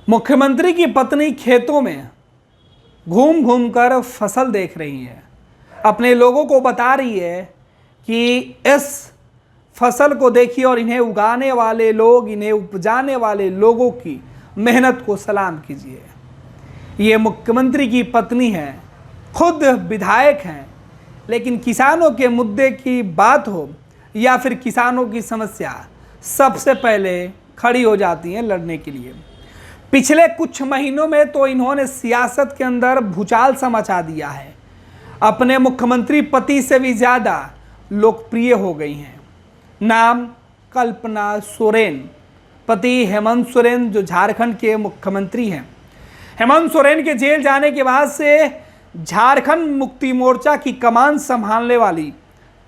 मुख्यमंत्री की पत्नी खेतों में घूम घूम कर फसल देख रही है। अपने लोगों को बता रही है कि इस फसल को देखिए और इन्हें उगाने वाले लोग, इन्हें उपजाने वाले लोगों की मेहनत को सलाम कीजिए। ये मुख्यमंत्री की पत्नी है, खुद विधायक हैं, लेकिन किसानों के मुद्दे की बात हो या फिर किसानों की समस्या, सबसे पहले खड़ी हो जाती हैं लड़ने के लिए। पिछले कुछ महीनों में तो इन्होंने सियासत के अंदर भूचाल सा मचा दिया है। अपने मुख्यमंत्री पति से भी ज़्यादा लोकप्रिय हो गई हैं। नाम कल्पना सोरेन, पति हेमंत सोरेन जो झारखंड के मुख्यमंत्री हैं। हेमंत सोरेन के जेल जाने के बाद से झारखंड मुक्ति मोर्चा की कमान संभालने वाली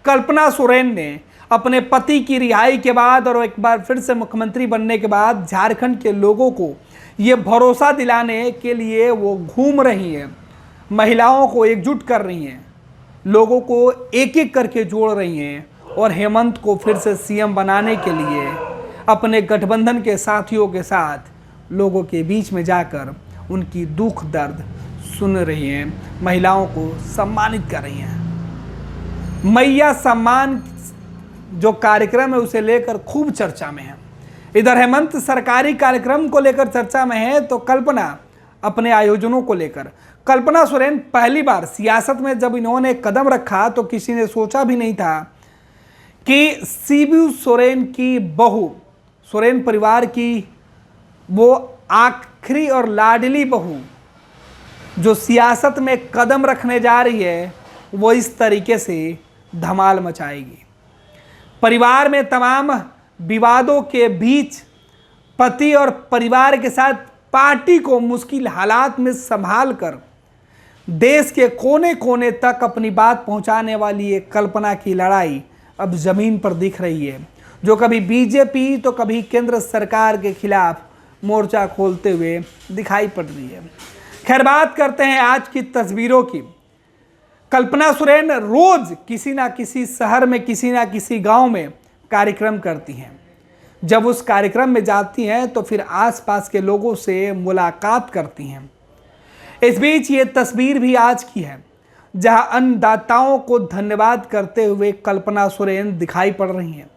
कल्पना सोरेन ने अपने पति की रिहाई के बाद और एक बार फिर से मुख्यमंत्री बनने के बाद झारखंड के लोगों को ये भरोसा दिलाने के लिए वो घूम रही हैं, महिलाओं को एकजुट कर रही हैं, लोगों को एक एक करके जोड़ रही हैं और हेमंत को फिर से सीएम बनाने के लिए अपने गठबंधन के साथियों के साथ लोगों के बीच में जाकर उनकी दुख दर्द सुन रही हैं, महिलाओं को सम्मानित कर रही हैं। मैया सम्मान जो कार्यक्रम है उसे लेकर खूब चर्चा में है। इधर हेमंत सरकारी कार्यक्रम को लेकर चर्चा में है तो कल्पना अपने आयोजनों को लेकर। कल्पना सोरेन पहली बार सियासत में जब इन्होंने कदम रखा तो किसी ने सोचा भी नहीं था कि शिबू सोरेन की बहू, सोरेन परिवार की वो आखिरी और लाडली बहू जो सियासत में कदम रखने जा रही है, वो इस तरीके से धमाल मचाएगी। परिवार में तमाम विवादों के बीच पति और परिवार के साथ पार्टी को मुश्किल हालात में संभाल कर देश के कोने कोने तक अपनी बात पहुंचाने वाली ये कल्पना की लड़ाई अब जमीन पर दिख रही है, जो कभी बीजेपी तो कभी केंद्र सरकार के खिलाफ मोर्चा खोलते हुए दिखाई पड़ रही है। खैर, बात करते हैं आज की तस्वीरों की। कल्पना सोरेन रोज किसी ना किसी शहर में, किसी ना किसी गांव में कार्यक्रम करती हैं। जब उस कार्यक्रम में जाती हैं तो फिर आसपास के लोगों से मुलाकात करती हैं। इस बीच ये तस्वीर भी आज की है जहां अन्नदाताओं को धन्यवाद करते हुए कल्पना सोरेन दिखाई पड़ रही हैं।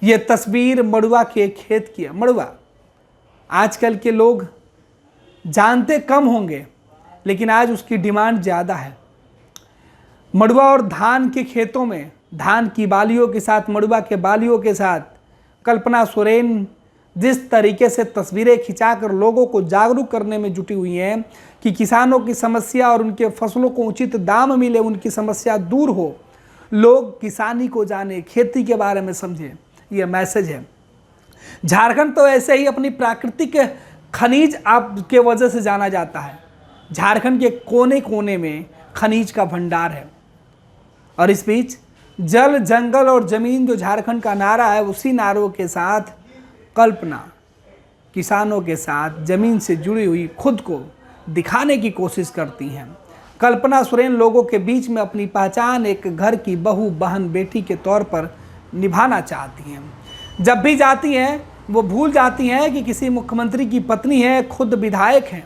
ये तस्वीर मड़ुआ के खेत की है। मड़ुआ आजकल के लोग जानते कम होंगे, लेकिन आज उसकी डिमांड ज़्यादा है। मड़ुआ और धान के खेतों में धान की बालियों के साथ, मड़ुआ के बालियों के साथ कल्पना सोरेन जिस तरीके से तस्वीरें खिंचाकर लोगों को जागरूक करने में जुटी हुई हैं कि किसानों की समस्या और उनके फसलों को उचित दाम मिले, उनकी समस्या दूर हो, लोग किसानी को जाने, खेती के बारे में समझें, ये मैसेज है। झारखंड तो ऐसे ही अपनी प्राकृतिक खनिज आपके वजह से जाना जाता है। झारखंड के कोने कोने में खनिज का भंडार है और इस बीच जल, जंगल और ज़मीन जो झारखंड का नारा है, उसी नारों के साथ कल्पना किसानों के साथ ज़मीन से जुड़ी हुई खुद को दिखाने की कोशिश करती हैं। कल्पना सोरेन लोगों के बीच में अपनी पहचान एक घर की बहू, बहन, बेटी के तौर पर निभाना चाहती हैं। जब भी जाती हैं वो भूल जाती हैं कि किसी मुख्यमंत्री की पत्नी है, खुद विधायक हैं,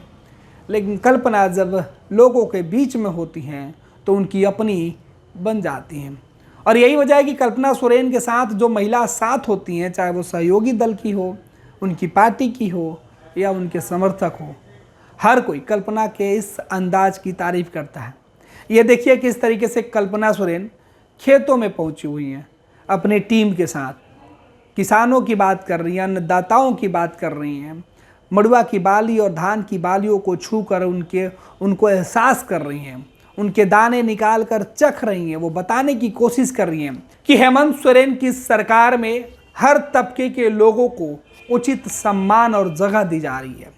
लेकिन कल्पना जब लोगों के बीच में होती हैं तो उनकी अपनी बन जाती हैं। और यही वजह है कि कल्पना सोरेन के साथ जो महिला साथ होती हैं, चाहे वो सहयोगी दल की हो, उनकी पार्टी की हो या उनके समर्थक हो, हर कोई कल्पना के इस अंदाज की तारीफ करता है। ये देखिए किस तरीके से कल्पना सोरेन खेतों में पहुंची हुई हैं, अपने टीम के साथ किसानों की बात कर रही हैं, अन्नदाताओं की बात कर रही हैं, मड़ुआ की बाली और धान की बालियों को छू कर उनको एहसास कर रही हैं, उनके दाने निकाल कर चख रही हैं। वो बताने की कोशिश कर रही हैं कि हेमंत सोरेन की सरकार में हर तबके के लोगों को उचित सम्मान और जगह दी जा रही है।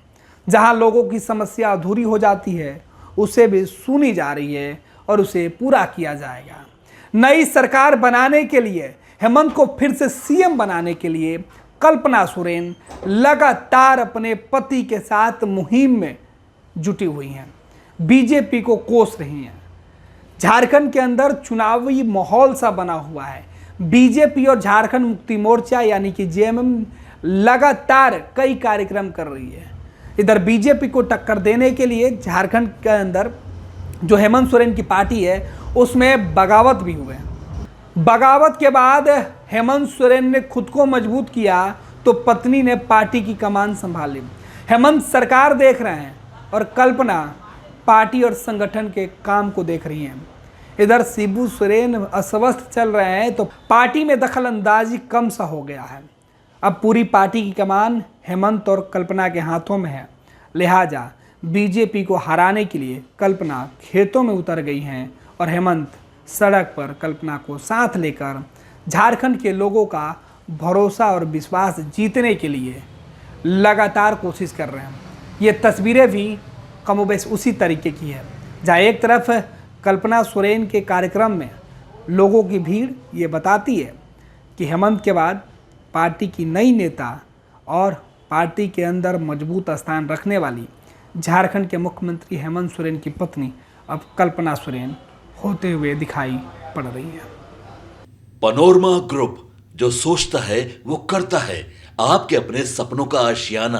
जहां लोगों की समस्या अधूरी हो जाती है, उसे भी सुनी जा रही है और उसे पूरा किया जाएगा। नई सरकार बनाने के लिए, हेमंत को फिर से सीएम बनाने के लिए कल्पना सोरेन लगातार अपने पति के साथ मुहिम में जुटी हुई हैं, बीजेपी को कोस रही हैं। झारखंड के अंदर चुनावी माहौल सा बना हुआ है। बीजेपी और झारखंड मुक्ति मोर्चा यानी कि जेएमएम लगातार कई कार्यक्रम कर रही है। इधर बीजेपी को टक्कर देने के लिए झारखंड के अंदर जो हेमंत सोरेन की पार्टी है उसमें बगावत भी हुए। बगावत के बाद हेमंत सोरेन ने खुद को मजबूत किया तो पत्नी ने पार्टी की कमान संभाली। हेमंत सरकार देख रहे हैं और कल्पना पार्टी और संगठन के काम को देख रही हैं। इधर शिबू सोरेन अस्वस्थ चल रहे हैं तो पार्टी में दखल अंदाजी कम सा हो गया है। अब पूरी पार्टी की कमान हेमंत और कल्पना के हाथों में है। लिहाजा बीजेपी को हराने के लिए कल्पना खेतों में उतर गई हैं और हेमंत सड़क पर कल्पना को साथ लेकर झारखंड के लोगों का भरोसा और विश्वास जीतने के लिए लगातार कोशिश कर रहे हैं। ये तस्वीरें भी कमोबेश उसी तरीके की है, जहाँ एक तरफ कल्पना सोरेन के कार्यक्रम में लोगों की भीड़ ये बताती है कि हेमंत के बाद पार्टी की नई नेता और पार्टी के अंदर मजबूत स्थान रखने वाली झारखंड के मुख्यमंत्री हेमंत सोरेन की पत्नी अब कल्पना सोरेन होते हुए दिखाई पड़ रही है। पैनोरमा ग्रुप, जो सोचता है वो करता है। आपके अपने सपनों का आशियाना।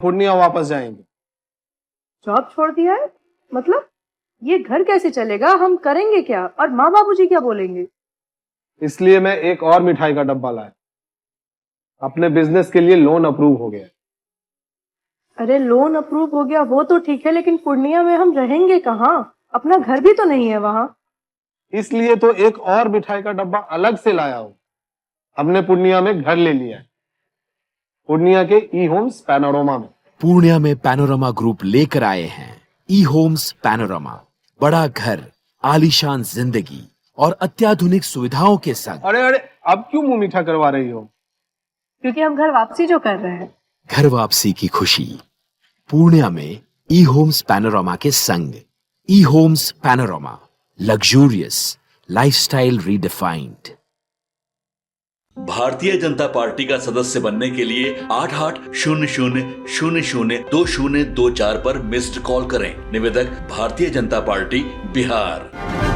पूर्णिया वापस जाएंगे। जॉब छोड़ दिया है? मतलब ये घर कैसे चलेगा? हम करेंगे क्या? और माँ बाबूजी क्या बोलेंगे? इसलिए मैं एक और मिठाई का डब्बा लाया। अपने बिजनेस के लिए लोन अप्रूव हो गया। अरे लोन अप्रूव हो गया वो तो ठीक है, लेकिन पूर्णिया में हम रहेंगे कहाँ? अपना घर भी तो नहीं है वहाँ। इसलिए तो एक और मिठाई का डब्बा अलग से लाया हूँ। हमने पूर्णिया में घर ले लिया है, पूर्णिया के ई होम्स पैनोरमा में। पूर्णिया में पैनोरमा ग्रुप लेकर आए हैं ई होम्स पैनोरमा। बड़ा घर, आलीशान जिंदगी और अत्याधुनिक सुविधाओं के संग। अरे अरे, अब क्यों मुंह मीठा करवा रही हो? क्योंकि हम घर वापसी जो कर रहे हैं। घर वापसी की खुशी पूर्णिया में ई होम्स पैनोरमा के संग। E homes panorama, luxurious lifestyle redefined. Bharatiya Janata party का सदस्य बनने के लिए 8800002024 पर मिस्ड कॉल करें। निवेदक, भारतीय जनता पार्टी, बिहार।